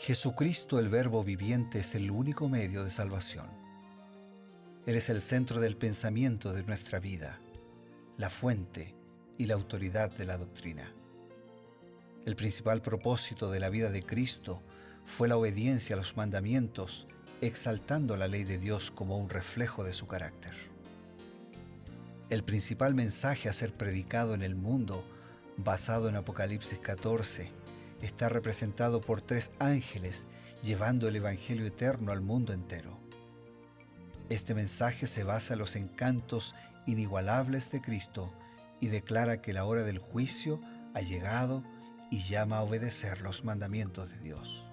Jesucristo, el Verbo viviente, es el único medio de salvación. Él es el centro del pensamiento de nuestra vida, la fuente y la autoridad de la doctrina. El principal propósito de la vida de Cristo fue la obediencia a los mandamientos, exaltando la ley de Dios como un reflejo de su carácter. El principal mensaje a ser predicado en el mundo, basado en Apocalipsis 14, está representado por 3 ángeles llevando el Evangelio eterno al mundo entero. Este mensaje se basa en los encantos inigualables de Cristo y declara que la hora del juicio ha llegado y llama a obedecer los mandamientos de Dios.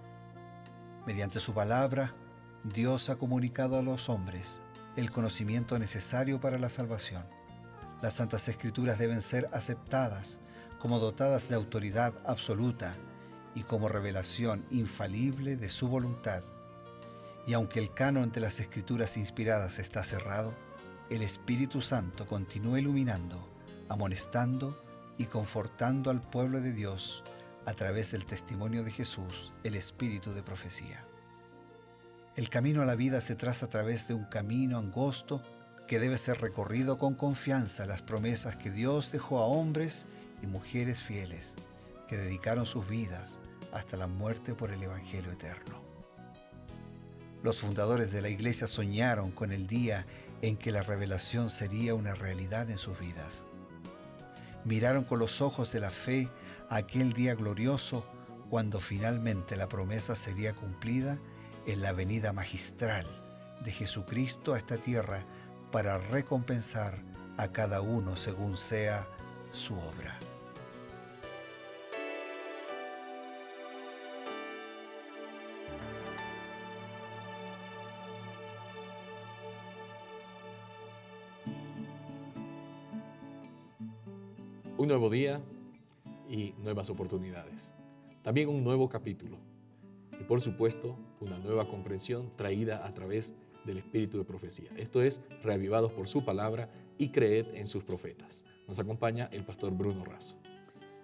Mediante su palabra, Dios ha comunicado a los hombres el conocimiento necesario para la salvación. Las Santas Escrituras deben ser aceptadas como dotadas de autoridad absoluta y como revelación infalible de su voluntad. Y aunque el canon de las Escrituras inspiradas está cerrado, el Espíritu Santo continúa iluminando, amonestando y confortando al pueblo de Dios a través del testimonio de Jesús, el Espíritu de profecía. El camino a la vida se traza a través de un camino angosto que debe ser recorrido con confianza a las promesas que Dios dejó a hombres y mujeres fieles que dedicaron sus vidas hasta la muerte por el Evangelio eterno. Los fundadores de la Iglesia soñaron con el día en que la revelación sería una realidad en sus vidas. Miraron con los ojos de la fe a aquel día glorioso cuando finalmente la promesa sería cumplida en la venida magistral de Jesucristo a esta tierra para recompensar a cada uno según sea su obra. Un nuevo día y nuevas oportunidades. También un nuevo capítulo. Y por supuesto, una nueva comprensión traída a través del espíritu de profecía. Esto es, reavivados por su palabra y creed en sus profetas. Nos acompaña el pastor Bruno Razo.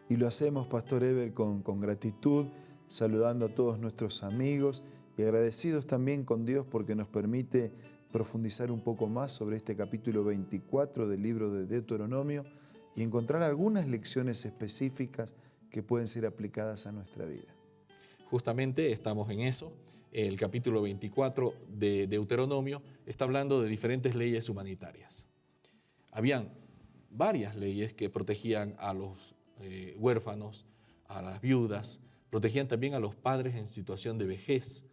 Y lo hacemos, Pastor Eber, con gratitud, saludando a todos nuestros amigos y agradecidos también con Dios porque nos permite profundizar un poco más sobre este capítulo 24 del libro de Deuteronomio y encontrar algunas lecciones específicas que pueden ser aplicadas a nuestra vida. Justamente estamos en eso. El capítulo 24 de Deuteronomio está hablando de diferentes leyes humanitarias. Habían varias leyes que protegían a los huérfanos, a las viudas, protegían también a los padres en situación de vejez.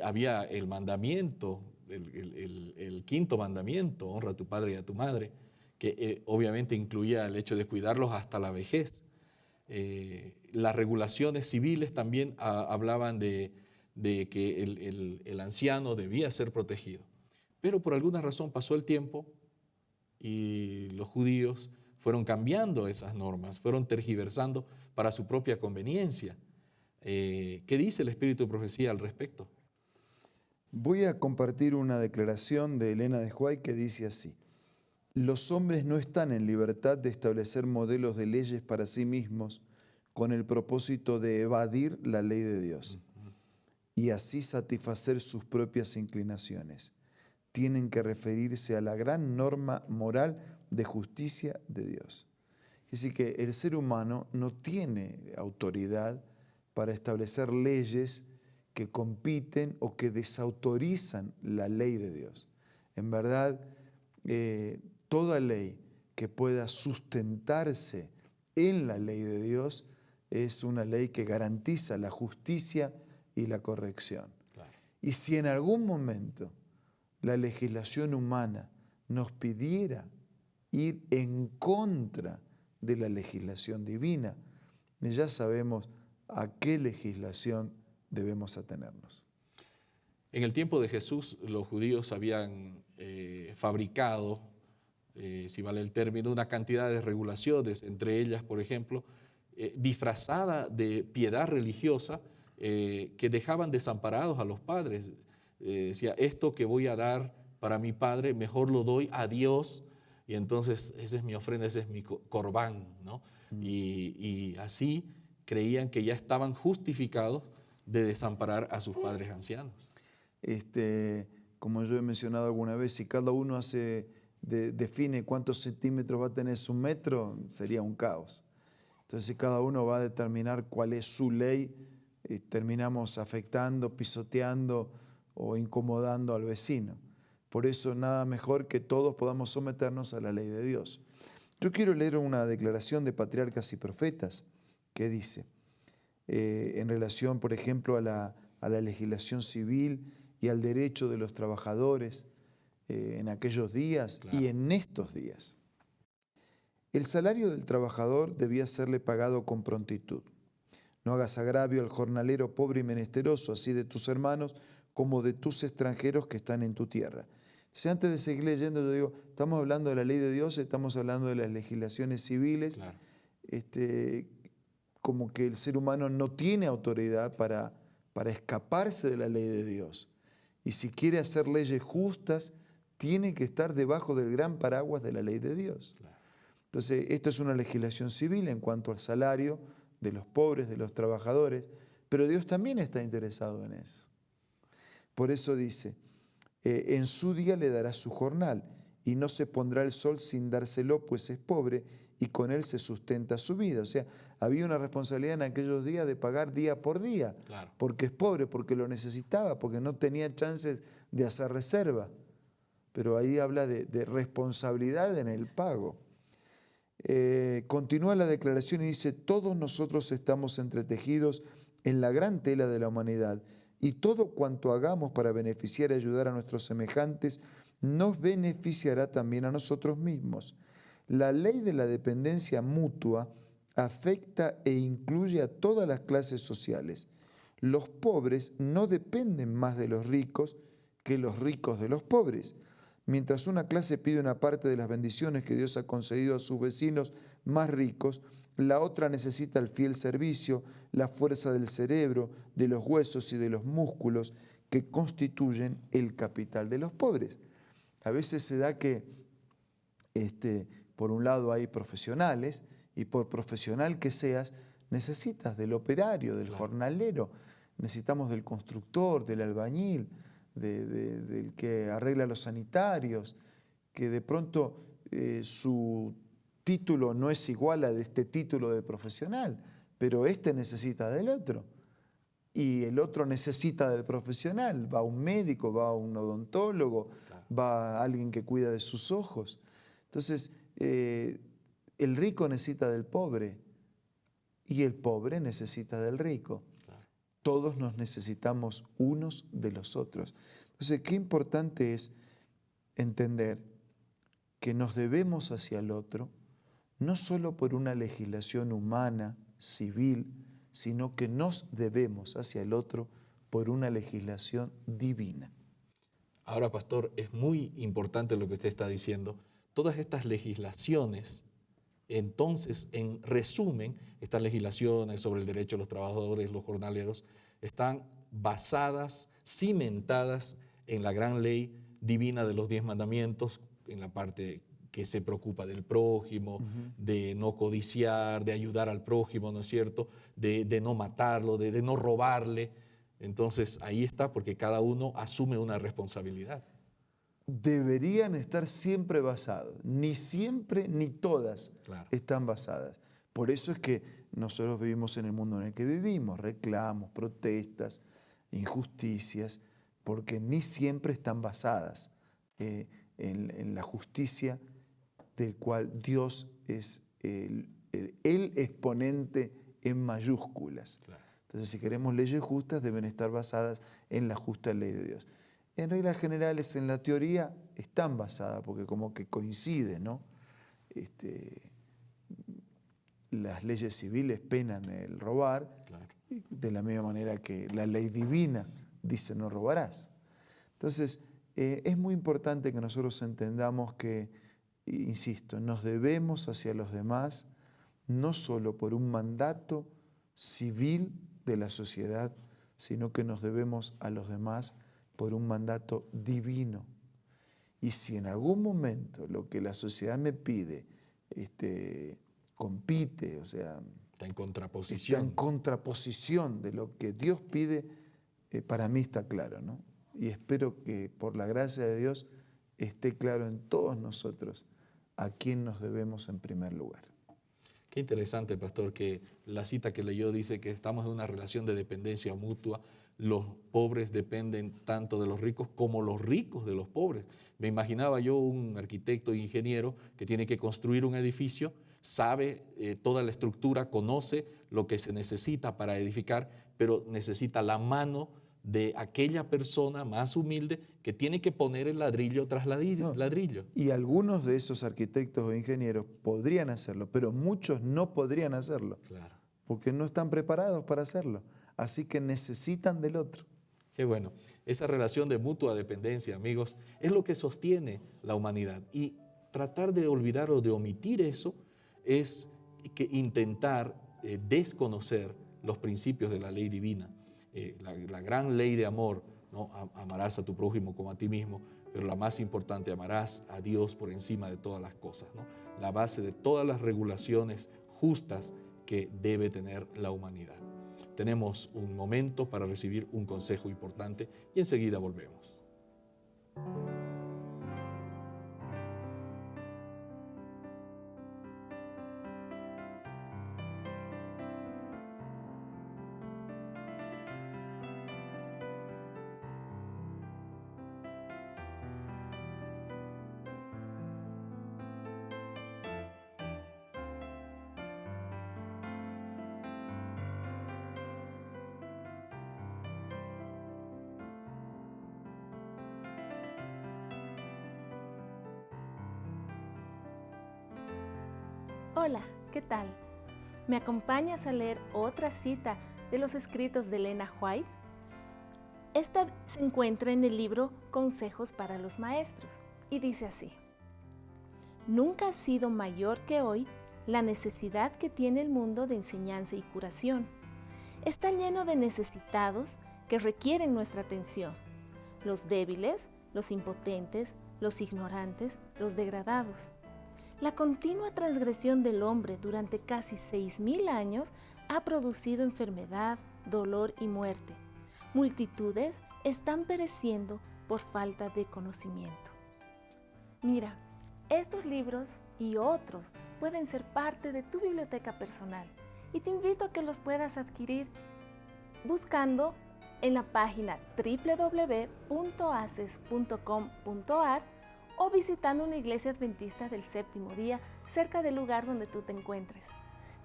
Había el mandamiento, el quinto mandamiento, honra a tu padre y a tu madre, que obviamente incluía el hecho de cuidarlos hasta la vejez. Las regulaciones civiles también hablaban de que el anciano debía ser protegido. Pero por alguna razón pasó el tiempo y los judíos fueron cambiando esas normas, fueron tergiversando para su propia conveniencia. ¿Qué dice el espíritu de profecía al respecto? Voy a compartir una declaración de Elena de White que dice así: los hombres no están en libertad de establecer modelos de leyes para sí mismos con el propósito de evadir la ley de Dios y así satisfacer sus propias inclinaciones. Tienen que referirse a la gran norma moral de justicia de Dios. Es decir, que el ser humano no tiene autoridad para establecer leyes que compiten o que desautorizan la ley de Dios. En verdad, toda ley que pueda sustentarse en la ley de Dios es una ley que garantiza la justicia y la corrección. Claro. Y si en algún momento la legislación humana nos pidiera ir en contra de la legislación divina, ya sabemos a qué legislación debemos atenernos. En el tiempo de Jesús, los judíos habían fabricado, si vale el término, una cantidad de regulaciones, entre ellas, por ejemplo, disfrazada de piedad religiosa, que dejaban desamparados a los padres. Decía, esto que voy a dar para mi padre, mejor lo doy a Dios, y entonces esa es mi ofrenda, ese es mi corbán, ¿no? Y así creían que ya estaban justificados de desamparar a sus padres ancianos. Como yo he mencionado alguna vez, si cada uno define cuántos centímetros va a tener su metro, sería un caos. Entonces, si cada uno va a determinar cuál es su ley, terminamos afectando, pisoteando o incomodando al vecino. Por eso, nada mejor que todos podamos someternos a la ley de Dios. Yo quiero leer una declaración de patriarcas y profetas que dice, en relación, por ejemplo, a la legislación civil y al derecho de los trabajadores en aquellos días y en estos días. El salario del trabajador debía serle pagado con prontitud. No hagas agravio al jornalero pobre y menesteroso, así de tus hermanos como de tus extranjeros que están en tu tierra. Si antes de seguir leyendo, yo digo, estamos hablando de la ley de Dios, estamos hablando de las legislaciones civiles, como que el ser humano no tiene autoridad para escaparse de la ley de Dios. Y si quiere hacer leyes justas, tiene que estar debajo del gran paraguas de la ley de Dios. Entonces, esto es una legislación civil en cuanto al salario de los pobres, de los trabajadores, pero Dios también está interesado en eso. Por eso dice, en su día le dará su jornal, y no se pondrá el sol sin dárselo, pues es pobre, y con él se sustenta su vida. O sea, había una responsabilidad en aquellos días de pagar día por día, porque es pobre, porque lo necesitaba, porque no tenía chances de hacer reserva. Pero ahí habla de responsabilidad en el pago. Continúa la declaración y dice, todos nosotros estamos entretejidos en la gran tela de la humanidad, y todo cuanto hagamos para beneficiar y ayudar a nuestros semejantes nos beneficiará también a nosotros mismos. La ley de la dependencia mutua afecta e incluye a todas las clases sociales. Los pobres no dependen más de los ricos que los ricos de los pobres. Mientras una clase pide una parte de las bendiciones que Dios ha concedido a sus vecinos más ricos, la otra necesita el fiel servicio, la fuerza del cerebro, de los huesos y de los músculos que constituyen el capital de los pobres. A veces se da que, por un lado hay profesionales, y por profesional que seas, necesitas del operario, del jornalero, necesitamos del constructor, del albañil, del que arregla los sanitarios, que de pronto su título no es igual a de este título de profesional, pero este necesita del otro y el otro necesita del profesional. Va a un médico, va a un odontólogo, va a alguien que cuida de sus ojos. Entonces, el rico necesita del pobre y el pobre necesita del rico. Todos nos necesitamos unos de los otros. Entonces, qué importante es entender que nos debemos hacia el otro, no solo por una legislación humana, civil, sino que nos debemos hacia el otro por una legislación divina. Ahora, pastor, es muy importante lo que usted está diciendo. Todas estas legislaciones, entonces, en resumen, estas legislaciones sobre el derecho de los trabajadores, los jornaleros, están basadas, cimentadas en la gran ley divina de los 10 mandamientos, en la parte que se preocupa del prójimo, de no codiciar, de ayudar al prójimo, ¿no es cierto?, de no matarlo, de no robarle. Entonces, ahí está, porque cada uno asume una responsabilidad. Deberían estar siempre basados. Ni siempre ni todas están basadas. Por eso es que nosotros vivimos en el mundo en el que vivimos, reclamos, protestas, injusticias, porque ni siempre están basadas en la justicia del cual Dios es el exponente en mayúsculas. Entonces, si queremos leyes justas, deben estar basadas en la justa ley de Dios. En reglas generales, en la teoría, están basadas, porque como que coincide, ¿no? Las leyes civiles penan el robar, de la misma manera que la ley divina dice no robarás. Entonces, es muy importante que nosotros entendamos que, insisto, nos debemos hacia los demás, no solo por un mandato civil de la sociedad, sino que nos debemos a los demás por un mandato divino. Y si en algún momento lo que la sociedad me pide compite, o sea, Está en está contraposición. en contraposición de lo que Dios pide, para mí está claro, ¿no? Y espero que por la gracia de Dios esté claro en todos nosotros a quién nos debemos en primer lugar. Qué interesante, pastor, que la cita que leyó dice que estamos en una relación de dependencia mutua. Los pobres dependen tanto de los ricos como los ricos de los pobres. Me imaginaba yo un arquitecto e ingeniero que tiene que construir un edificio, sabe toda la estructura, conoce lo que se necesita para edificar, pero necesita la mano de aquella persona más humilde que tiene que poner el ladrillo tras ladrillo. Y algunos de esos arquitectos o ingenieros podrían hacerlo, pero muchos no podrían hacerlo, Claro. porque no están preparados para hacerlo. Así que necesitan del otro. Qué bueno. Esa relación de mutua dependencia, amigos, es lo que sostiene la humanidad. Y tratar de olvidar o de omitir eso es que intentar desconocer los principios de la ley divina. La gran ley de amor, ¿no? Amarás a tu prójimo como a ti mismo, pero la más importante, amarás a Dios por encima de todas las cosas, ¿no? La base de todas las regulaciones justas que debe tener la humanidad. Tenemos un momento para recibir un consejo importante y enseguida volvemos. Hola, ¿qué tal? ¿Me acompañas a leer otra cita de los escritos de Elena White? Esta se encuentra en el libro Consejos para los Maestros y dice así: Nunca ha sido mayor que hoy la necesidad que tiene el mundo de enseñanza y curación. Está lleno de necesitados que requieren nuestra atención: los débiles, los impotentes, los ignorantes, los degradados. La continua transgresión del hombre durante casi 6.000 años ha producido enfermedad, dolor y muerte. Multitudes están pereciendo por falta de conocimiento. Mira, estos libros y otros pueden ser parte de tu biblioteca personal y te invito a que los puedas adquirir buscando en la página www.aces.com.ar o visitando una iglesia adventista del séptimo día cerca del lugar donde tú te encuentres.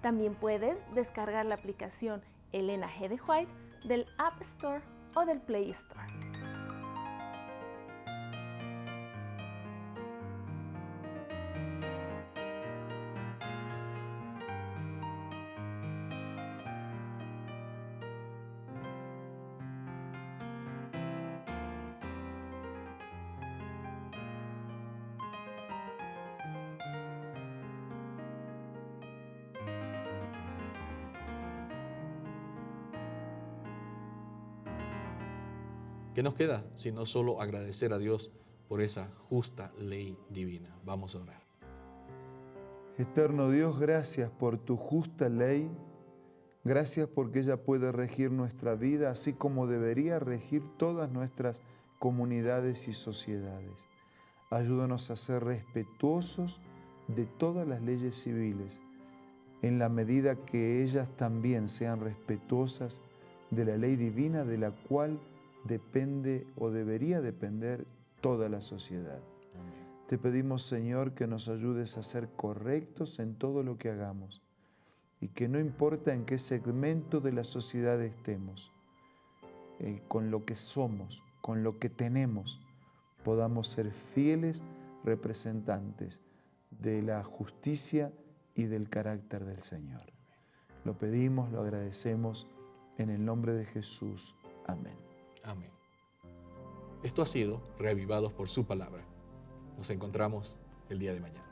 También puedes descargar la aplicación Elena G. de White del App Store o del Play Store. ¿Qué nos queda sino solo agradecer a Dios por esa justa ley divina? Vamos a orar. Eterno Dios, gracias por tu justa ley. Gracias porque ella puede regir nuestra vida, así como debería regir todas nuestras comunidades y sociedades. Ayúdanos a ser respetuosos de todas las leyes civiles, en la medida que ellas también sean respetuosas de la ley divina de la cual depende o debería depender toda la sociedad. Amén. Te pedimos, Señor, que nos ayudes a ser correctos en todo lo que hagamos y que no importa en qué segmento de la sociedad estemos, con lo que somos, con lo que tenemos, podamos ser fieles representantes de la justicia y del carácter del Señor. Lo pedimos, lo agradecemos en el nombre de Jesús. Amén. Amén. Esto ha sido Reavivados por su palabra. Nos encontramos el día de mañana.